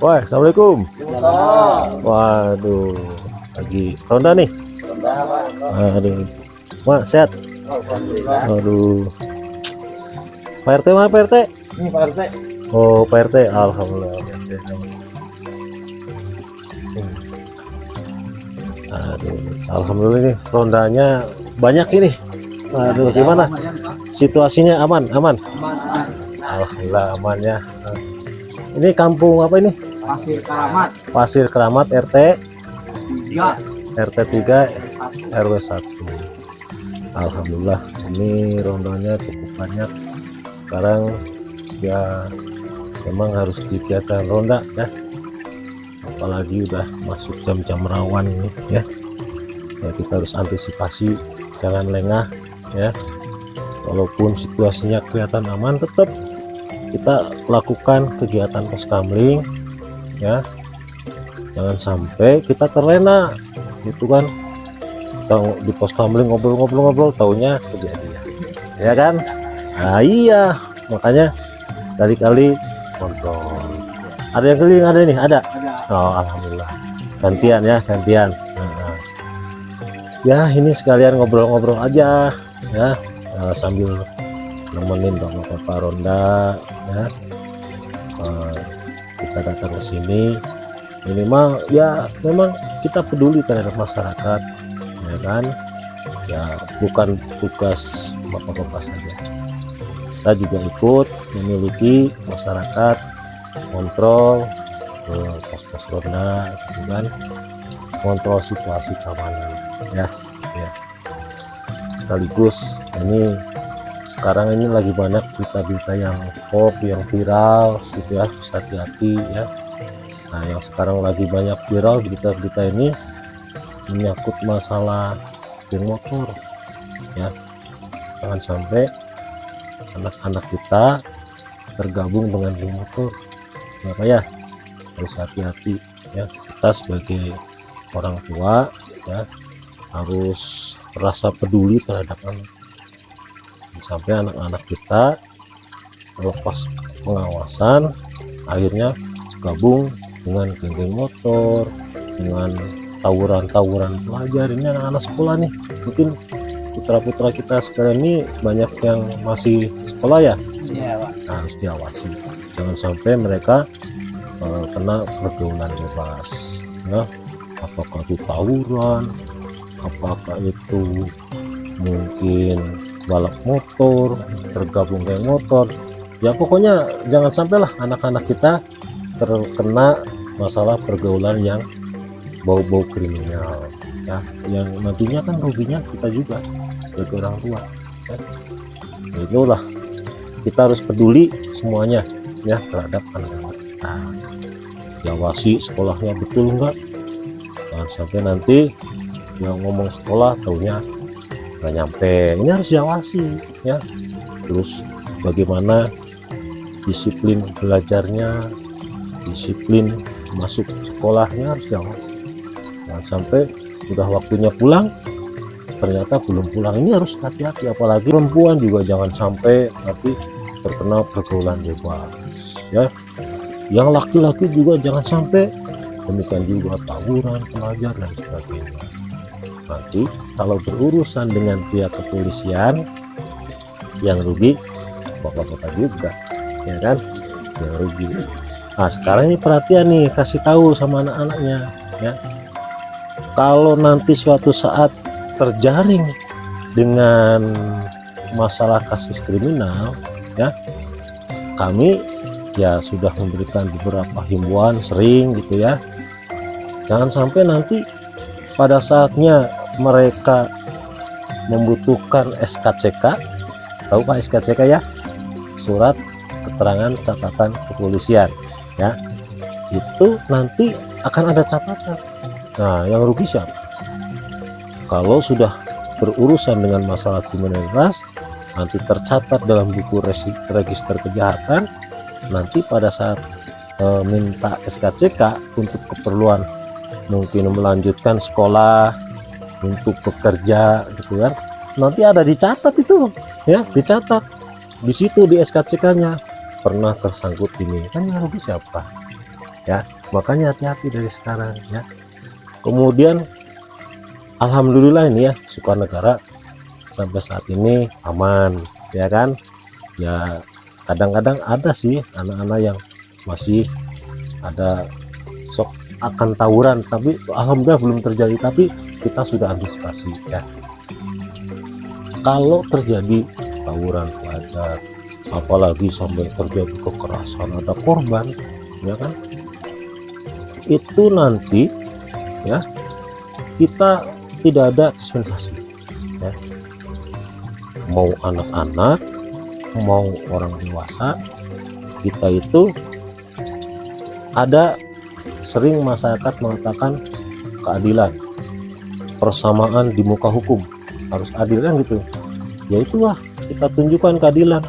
Wah, assalamualaikum. Waalaikumsalam. Waduh, lagi ronda nih. Ronda, Pak. Aduh, Mak sehat. Alhamdulillah. Aduh, Pak RT mana Pak RT? Ini Pak RT. Oh, Pak RT, alhamdulillah. Pak RT. Aduh, alhamdulillah nih rondanya banyak ini. Aduh, gimana? Situasinya aman, aman. Aman. Alhamdulillah aman ya. Ini kampung apa ini? Pasir Keramat. Pasir Keramat RT 3. RT 3 RW 1. Alhamdulillah ini rondanya cukup banyak. Sekarang ya memang harus dikegiatan ronda ya. Apalagi udah masuk jam-jam rawan ini ya. Ya kita harus antisipasi, jangan lengah ya. Walaupun situasinya kelihatan aman, tetap kita lakukan kegiatan poskamling ya, jangan sampai kita terlena gitu kan. Kita di poskamling ngobrol-ngobrol taunya kejadian ya kan. Nah iya, makanya sekali-kali kontrol. Ada yang keliling, ada nih, ada. Oh alhamdulillah, gantian ya, gantian. Nah, ya ini sekalian ngobrol-ngobrol aja ya, sambil nemenin bapak-bapak ronda ya. Kita datang ke sini minimal ya memang kita peduli terhadap masyarakat ya kan, ya bukan tugas bapak-bapak saja, kita juga ikut memiliki masyarakat, kontrol ke pos-pos ronda gitu kan, kontrol situasi keamanan ya. Sekaligus ini sekarang ini lagi banyak berita-berita yang pop, yang viral gitu ya, harus hati-hati ya. Nah yang sekarang lagi banyak viral berita-berita ini menyangkut masalah geng motor ya, jangan sampai anak-anak kita tergabung dengan geng motor. Kenapa ya, harus hati-hati ya, kita sebagai orang tua ya harus rasa peduli terhadap anak, sampai anak-anak kita melepas pengawasan akhirnya gabung dengan geng-geng motor, dengan tawuran-tawuran pelajar. Ini anak-anak sekolah nih, mungkin putra-putra kita sekarang ini banyak yang masih sekolah ya. Iya, Pak. Nah, harus diawasi, jangan sampai mereka kena pergaulan bebas ya. Apakah itu tawuran, apakah itu mungkin balap motor, tergabung geng motor ya, pokoknya jangan sampailah anak-anak kita terkena masalah pergaulan yang bau-bau kriminal ya, yang nantinya kan ruginya kita juga sebagai orang tua ya. Itulah kita harus peduli semuanya ya terhadap anak-anak kita, diawasi sekolahnya betul enggak, jangan sampai nanti yang ngomong sekolah taunya nggak nyampe. Ini harus diawasi ya. Terus bagaimana disiplin belajarnya, disiplin masuk sekolahnya harus diawasi. Jangan sampai udah waktunya pulang ternyata belum pulang. Ini harus hati-hati, apalagi perempuan juga jangan sampai nanti terkena pergaulan bebas ya. Yang laki-laki juga jangan sampai, demikian juga tawuran pelajar dan sebagainya. Nanti kalau berurusan dengan pihak kepolisian yang rugi bapak-bapak juga ya kan, yang rugi. Nah sekarang ini perhatian nih, kasih tahu sama anak-anaknya ya, kalau nanti suatu saat terjaring dengan masalah kasus kriminal ya, kami ya sudah memberikan beberapa himbauan sering gitu ya, jangan sampai nanti pada saatnya mereka membutuhkan SKCK, tahu Pak SKCK ya, surat keterangan catatan kepolisian ya, itu nanti akan ada catatan. Nah yang rugi siapa? Kalau sudah berurusan dengan masalah kriminalitas, nanti tercatat dalam buku register kejahatan, nanti pada saat minta SKCK untuk keperluan mungkin melanjutkan sekolah, untuk bekerja gitu kan, nanti ada dicatat itu ya, dicatat di situ di SKCK-nya pernah tersangkut ini, kan yang rugi siapa ya. Makanya hati-hati dari sekarang ya. Kemudian alhamdulillah ini ya, Sukanegara sampai saat ini aman ya kan. Ya kadang-kadang ada sih anak-anak yang masih ada sok akan tawuran, tapi alhamdulillah belum terjadi, tapi kita sudah antisipasi ya. Kalau terjadi tawuran pelajar, apalagi sampai terjadi kekerasan, ada korban ya kan, itu nanti ya kita tidak ada dispensasi ya. Mau anak-anak mau orang dewasa, kita itu ada sering masyarakat mengatakan keadilan, persamaan di muka hukum, harus adil kan gitu ya. Itulah kita tunjukkan keadilan,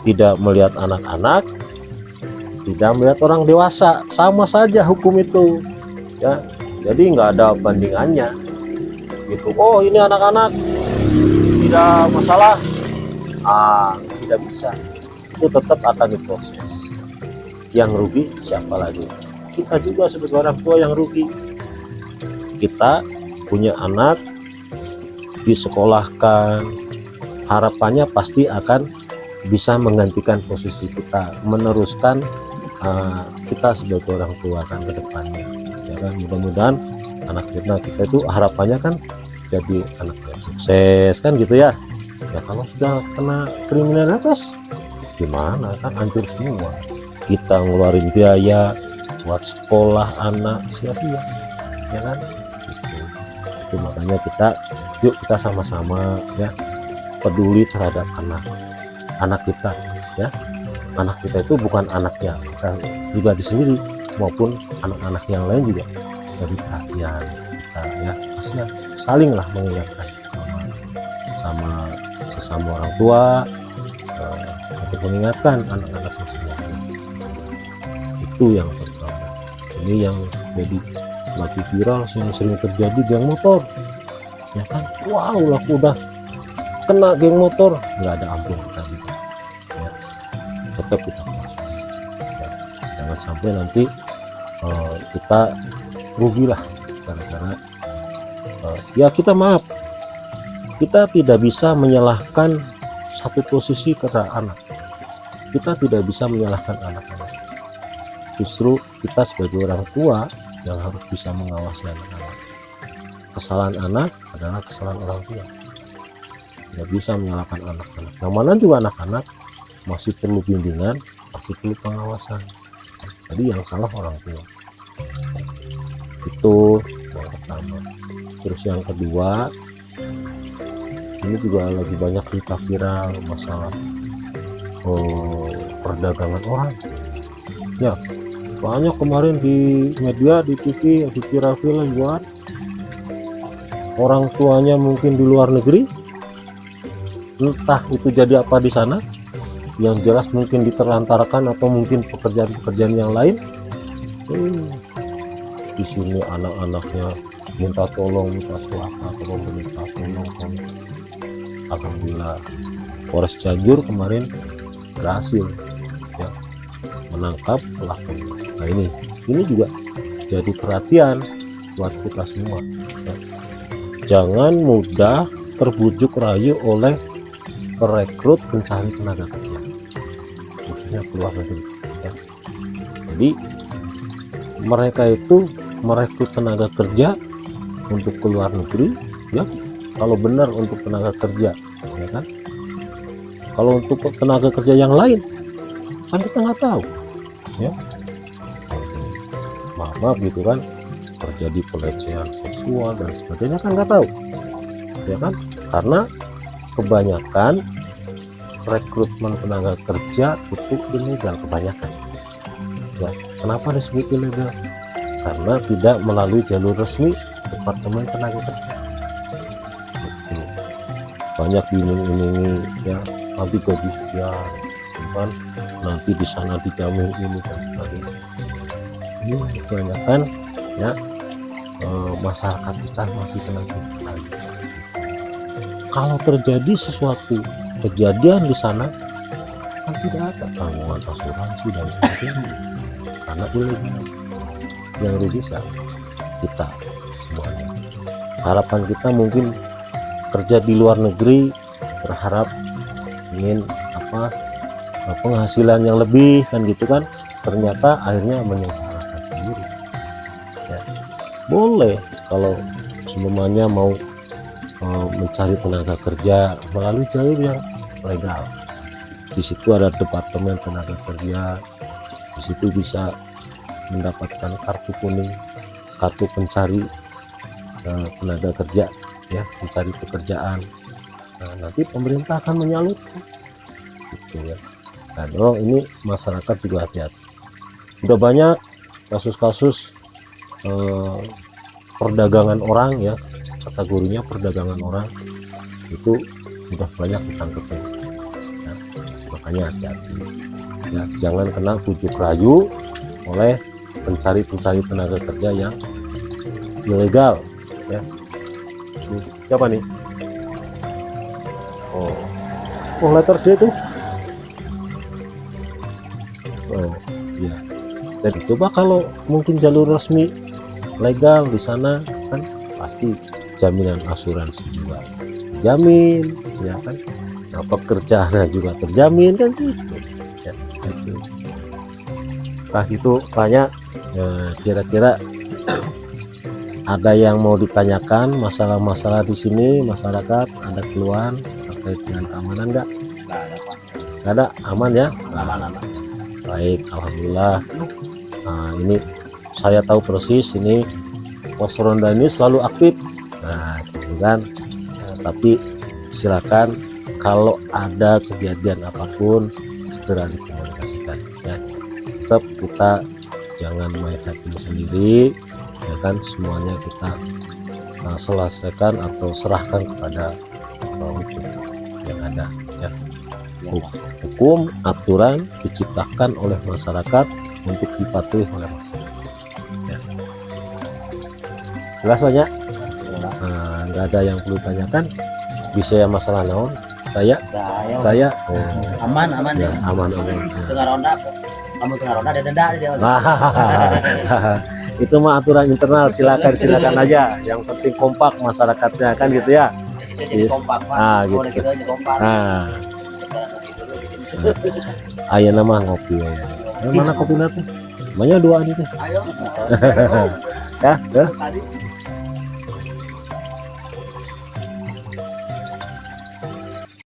tidak melihat anak-anak, tidak melihat orang dewasa, sama saja hukum itu ya. Jadi nggak ada bandingannya gitu. Oh ini anak-anak tidak masalah, tidak bisa, itu tetap akan diproses. Yang rugi siapa lagi? Kita juga sebagai orang tua yang rugi. Kita punya anak disekolahkan, harapannya pasti akan bisa menggantikan posisi kita, meneruskan kita sebagai orang tua kan ke depannya ya kan. Mudah-mudahan anak kita itu harapannya kan jadi anak yang sukses kan gitu ya. Ya kalau sudah kena kriminalitas gimana, kan hancur semua. Kita ngeluarin biaya buat sekolah anak sia-sia ya kan gitu. Itu makanya yuk kita sama-sama ya peduli terhadap anak kita ya. Anak kita itu bukan anaknya kita pribadi sendiri maupun anak-anak yang lain juga jadi perhatian kita ya. Pastinya salinglah mengingatkan sama sesama orang tua untuk mengingatkan anak-anak masing-masing. Itu yang pertama. Ini yang jadi lagi viral yang sering terjadi, geng motor ya kan. Wow lah, udah kena geng motor nggak ada ampun tadi ya. Tetap kita proses ya. Jangan sampai nanti kita rugilah gara-gara ya. Kita maaf, kita tidak bisa menyalahkan satu posisi karena anak. Kita tidak bisa menyalahkan anak-anak. Justru kita sebagai orang tua yang harus bisa mengawasi anak-anak. Kesalahan anak adalah kesalahan orang tua. Tidak bisa menyalahkan anak-anak. Yang mana juga anak-anak masih perlu bimbingan, masih perlu pengawasan. Jadi yang salah orang tua. Itu yang pertama. Terus yang kedua, ini juga lagi banyak berita viral masalah perdagangan orang ya. Banyak kemarin di media, di TV, di viral-viral buat orang tuanya mungkin di luar negeri, entah itu jadi apa di sana, yang jelas mungkin diterlantarkan atau mungkin pekerjaan-pekerjaan yang lain. Di sini anak-anaknya minta tolong, minta suaka ke pemerintah, tolong. Alhamdulillah Polres Cianjur kemarin berhasil ya menangkap pelaku. Nah ini juga jadi perhatian buat kita semua ya. Jangan mudah terbujuk rayu oleh perekrut pencari tenaga kerja, khususnya keluar negeri ya. Jadi mereka itu merekrut tenaga kerja untuk keluar negeri ya. Kalau benar untuk tenaga kerja ya kan. Kalau untuk tenaga kerja yang lain kan kita nggak tahu ya. Maaf gitu kan, terjadi pelecehan seksual dan sebagainya kan nggak tahu ya kan. Karena kebanyakan rekrutmen tenaga kerja itu ilegal kebanyakan ya. Kenapa disebut ilegal? Karena tidak melalui jalur resmi Departemen Tenaga Kerja. Banyak diiming-imingi ya, nanti gaji sekian kan, nanti di sana dijamin ini dan sebagainya. Ini kebanyakan ya masyarakat kita masih kena tipu. Kalau terjadi sesuatu kejadian di sana kan tidak ada tanggungan asuransi dan sebagainya karena ilegal yang rugi siapa? Kita semuanya. Harapan kita mungkin kerja di luar negeri berharap ingin penghasilan yang lebih kan gitu kan, ternyata akhirnya menyengsarakan sendiri ya. Boleh kalau semuanya mau mencari tenaga kerja melalui jalur yang legal. Di situ ada departemen tenaga kerja, di situ bisa mendapatkan kartu kuning, kartu pencari tenaga kerja ya, mencari pekerjaan. Nah, nanti pemerintah akan menyalurkan gitu ya. Dan ini masyarakat juga hati-hati. Udah banyak kasus-kasus perdagangan orang ya, kategorinya perdagangan orang itu sudah banyak ditangkap ya. Nah, makanya hati-hati ya, jangan kena bujuk rayu oleh pencari tenaga kerja yang ilegal ya. Siapa nih? Oh letter D tuh. Oh iya. Jadi coba kalau mungkin jalur resmi legal di sana kan pasti jaminan asuransi juga jamin ya kan. Nah, pekerjaannya juga terjamin kan gitu ya, gitu. Nah itu banyak kira-kira ada yang mau ditanyakan masalah-masalah di sini masyarakat, ada keluhan terkait dengan keamanan enggak? Nggak ada Pak. Nggak ada, aman ya? Aman-aman. Baik, alhamdulillah. Nah, ini saya tahu persis ini pos ronda ini selalu aktif. Nah, gitu kan. Nah, tapi silakan kalau ada kejadian apapun segera dikomunikasikan ya. Tetap kita jangan main hakim sendiri ya kan, semuanya kita selesaikan atau serahkan kepada hukum yang ada ya. Hukum aturan diciptakan oleh masyarakat untuk dipatuhi oleh masyarakat ya. Jelas banyak. Nah, nggak ada yang perlu tanyakan. Bisa ya masalah naon saya Aman ya, ya. aman Tengah ronda, kamu tengah ronda ada denda dia. itu mah aturan internal, silakan aja, yang penting kompak masyarakatnya kan gitu ya. Jadi kompak Pak. Nah, gitu. Udah gitu aja kompak. Nah, ayo nama ngopi ya. Mana kopi tuh? Banyak dua nih tuh. Ayo. Ya, Tadi